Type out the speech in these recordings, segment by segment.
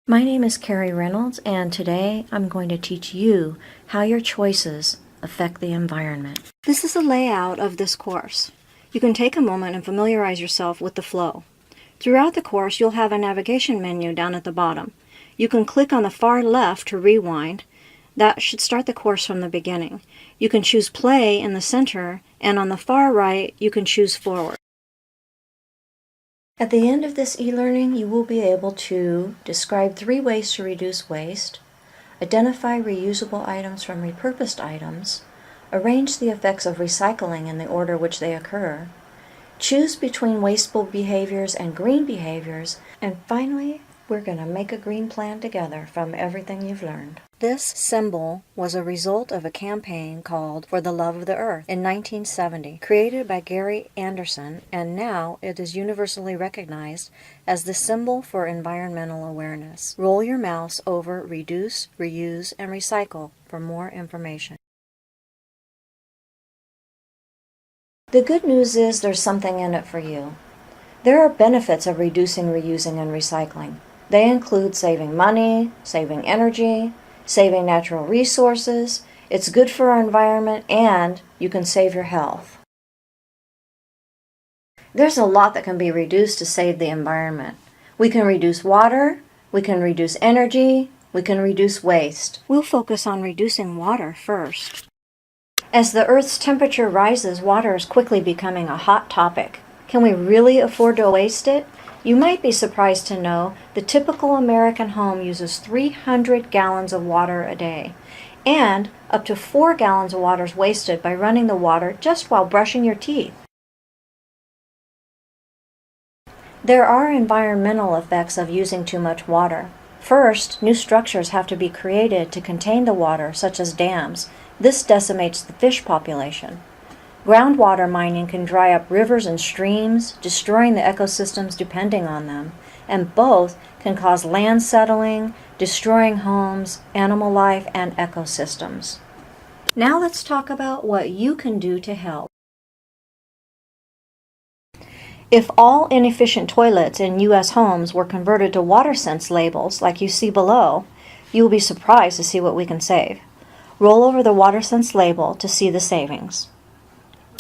My name is Carrie Reynolds, and today I'm going to teach you how your choices affect the environment. This is a layout of this course. You can take a moment and familiarize yourself with the flow. Throughout the course, you'll have a navigation menu down at the bottom. You can click on the far left to rewind. That should start the course from the beginning. You can choose play in the center, and on the far right, you can choose forward. At the end of this e-learning, you will be able to describe 3 ways to reduce waste, identify reusable items from repurposed items, arrange the effects of recycling in the order which they occur, choose between wasteful behaviors and green behaviors, and finally, we're going to make a green plan together from everything you've learned. This symbol was a result of a campaign called For the Love of the Earth in 1970, created by Gary Anderson, and now it is universally recognized as the symbol for environmental awareness. Roll your mouse over Reduce, Reuse, and Recycle for more information. The good news is there's something in it for you. There are benefits of reducing, reusing, and recycling. They include saving money, saving energy, saving natural resources. It's good for our environment, and you can save your health. There's a lot that can be reduced to save the environment. We can reduce water, we can reduce energy, we can reduce waste. We'll focus on reducing water first. As the Earth's temperature rises, water is quickly becoming a hot topic. Can we really afford to waste it? You might be surprised to know the typical American home uses 300 gallons of water a day, and up to 4 gallons of water is wasted by running the water just while brushing your teeth. There are environmental effects of using too much water. First, new structures have to be created to contain the water, such as dams. This decimates the fish population. Groundwater mining can dry up rivers and streams, destroying the ecosystems depending on them, and both can cause land settling, destroying homes, animal life, and ecosystems. Now let's talk about what you can do to help. If all inefficient toilets in U.S. homes were converted to WaterSense labels like you see below, you will be surprised to see what we can save. Roll over the WaterSense label to see the savings.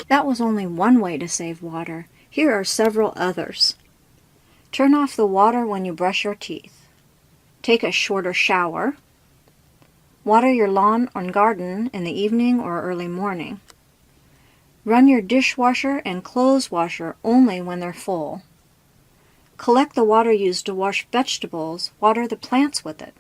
That was only one way to save water. Here are several others. Turn off the water when you brush your teeth. Take a shorter shower. Water your lawn or garden in the evening or early morning. Run your dishwasher and clothes washer only when they're full. Collect the water used to wash vegetables. Water the plants with it.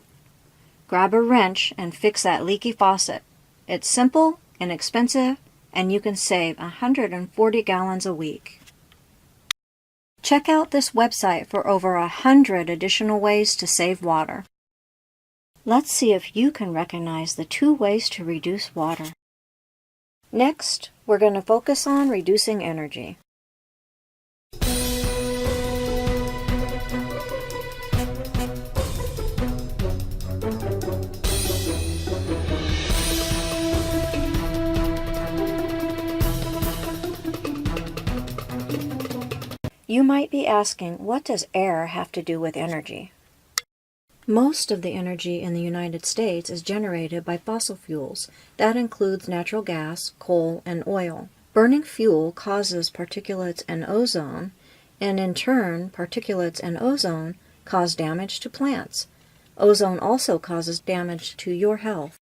Grab a wrench and fix that leaky faucet. It's simple, inexpensive, and you can save 140 gallons a week. Check out this website for over 100 additional ways to save water. Let's see if you can recognize the 2 ways to reduce water. Next, we're going to focus on reducing energy. You might be asking, what does air have to do with energy? Most of the energy in the United States is generated by fossil fuels. That includes natural gas, coal, and oil. Burning fuel causes particulates and ozone, and in turn, particulates and ozone cause damage to plants. Ozone also causes damage to your health.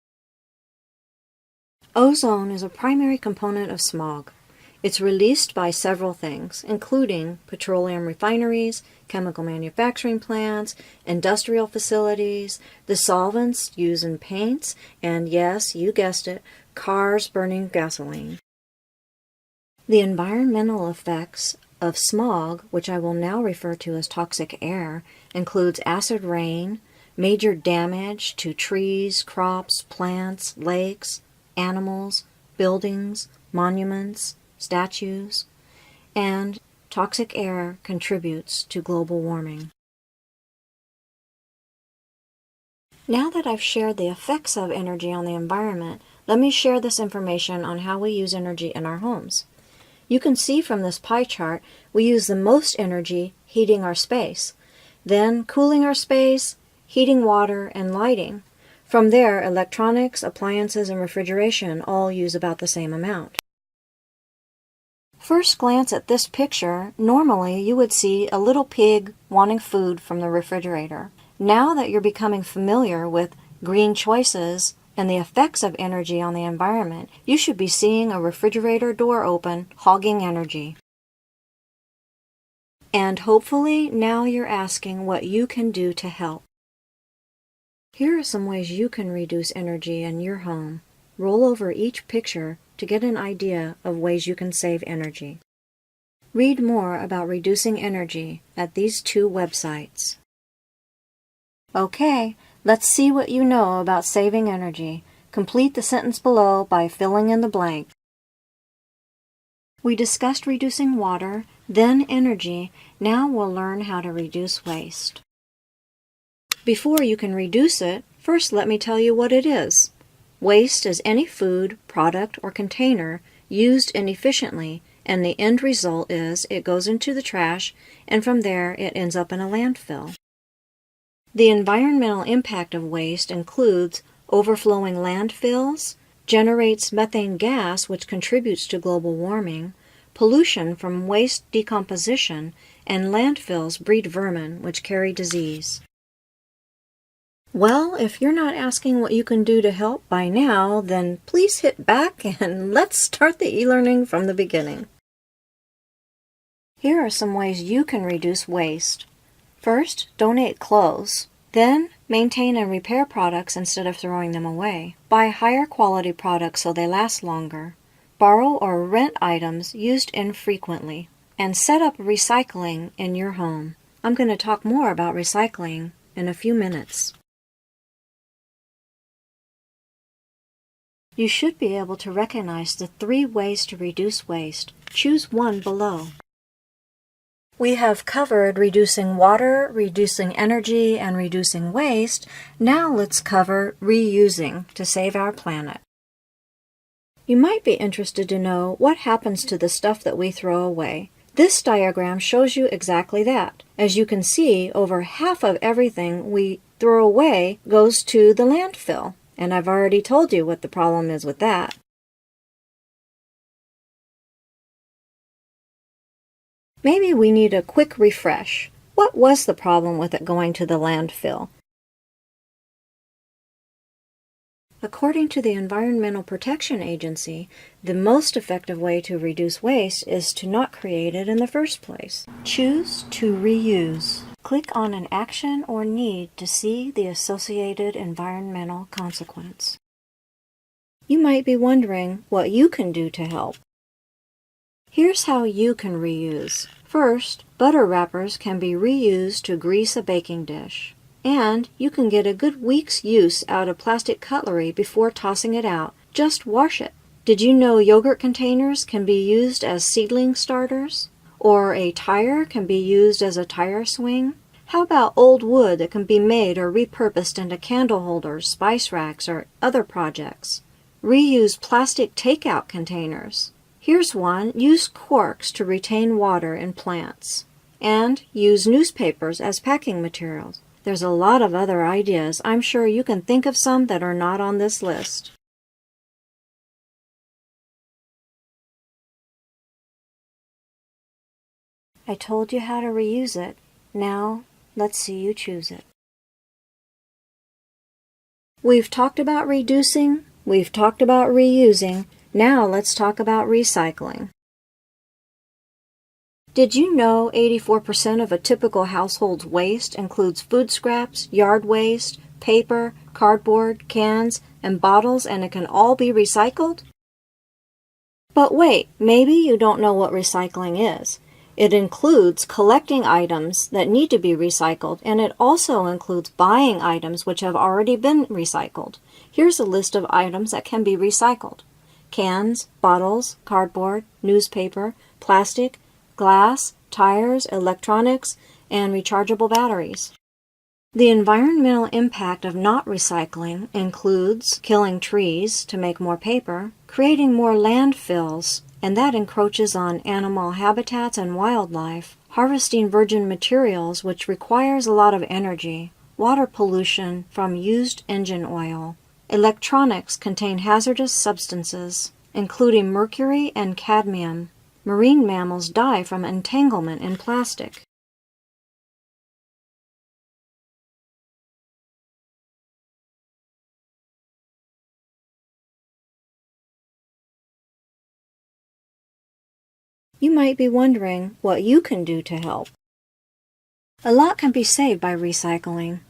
Ozone is a primary component of smog. It's released by several things, including petroleum refineries, chemical manufacturing plants, industrial facilities, the solvents used in paints, and yes, you guessed it, cars burning gasoline. The environmental effects of smog, which I will now refer to as toxic air, includes acid rain, major damage to trees, crops, plants, lakes, animals, buildings, monuments, statues, and toxic air contributes to global warming. Now that I've shared the effects of energy on the environment, let me share this information on how we use energy in our homes. You can see from this pie chart we use the most energy heating our space, then cooling our space, heating water, and lighting. From there, electronics, appliances, and refrigeration all use about the same amount. First glance at this picture, normally you would see a little pig wanting food from the refrigerator. Now that you're becoming familiar with green choices and the effects of energy on the environment, you should be seeing a refrigerator door open, hogging energy. And hopefully now you're asking what you can do to help. Here are some ways you can reduce energy in your home. Roll over each picture to get an idea of ways you can save energy. Read more about reducing energy at these two websites. Okay, let's see what you know about saving energy. Complete the sentence below by filling in the blank. We discussed reducing water, then energy. Now we'll learn how to reduce waste. Before you can reduce it, first let me tell you what it is. Waste is any food, product, or container used inefficiently, and the end result is it goes into the trash, and from there it ends up in a landfill. The environmental impact of waste includes overflowing landfills, generates methane gas which contributes to global warming, pollution from waste decomposition, and landfills breed vermin which carry disease. Well, if you're not asking what you can do to help by now, then please hit back and let's start the e-learning from the beginning. Here are some ways you can reduce waste. First, donate clothes. Then, maintain and repair products instead of throwing them away. Buy higher quality products so they last longer. Borrow or rent items used infrequently. And set up recycling in your home. I'm going to talk more about recycling in a few minutes. You should be able to recognize the 3 ways to reduce waste. Choose one below. We have covered reducing water, reducing energy, and reducing waste. Now let's cover reusing to save our planet. You might be interested to know what happens to the stuff that we throw away. This diagram shows you exactly that. As you can see, over half of everything we throw away goes to the landfill. And I've already told you what the problem is with that. Maybe we need a quick refresh. What was the problem with it going to the landfill? According to the Environmental Protection Agency, the most effective way to reduce waste is to not create it in the first place. Choose to reuse. Click on an action or need to see the associated environmental consequence. You might be wondering what you can do to help. Here's how you can reuse. First, butter wrappers can be reused to grease a baking dish. And you can get a good week's use out of plastic cutlery before tossing it out. Just wash it. Did you know yogurt containers can be used as seedling starters? Or a tire can be used as a tire swing? How about old wood that can be made or repurposed into candle holders, spice racks, or other projects? Reuse plastic takeout containers. Here's one. Use corks to retain water in plants. And use newspapers as packing materials. There's a lot of other ideas. I'm sure you can think of some that are not on this list. I told you how to reuse it. Now, let's see you choose it. We've talked about reducing, we've talked about reusing. Now let's talk about recycling. Did you know 84% of a typical household's waste includes food scraps, yard waste, paper, cardboard, cans, and bottles, and it can all be recycled? But wait, maybe you don't know what recycling is. It includes collecting items that need to be recycled, and it also includes buying items which have already been recycled. Here's a list of items that can be recycled: cans, bottles, cardboard, newspaper, plastic, glass, tires, electronics, and rechargeable batteries. The environmental impact of not recycling includes killing trees to make more paper, creating more landfills, and that encroaches on animal habitats and wildlife, harvesting virgin materials, which requires a lot of energy, water pollution from used engine oil. Electronics contain hazardous substances, including mercury and cadmium. Marine mammals die from entanglement in plastic. You might be wondering what you can do to help. A lot can be saved by recycling.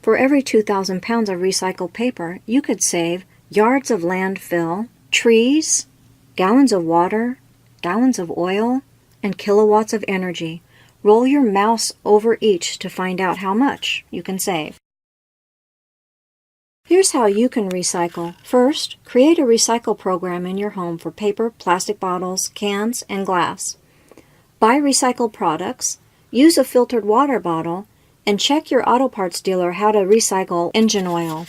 For every 2,000 pounds of recycled paper, you could save yards of landfill, trees, gallons of water, gallons of oil, and kilowatts of energy. Roll your mouse over each to find out how much you can save. Here's how you can recycle. First, create a recycle program in your home for paper, plastic bottles, cans, and glass. Buy recycled products, use a filtered water bottle, and check your auto parts dealer how to recycle engine oil.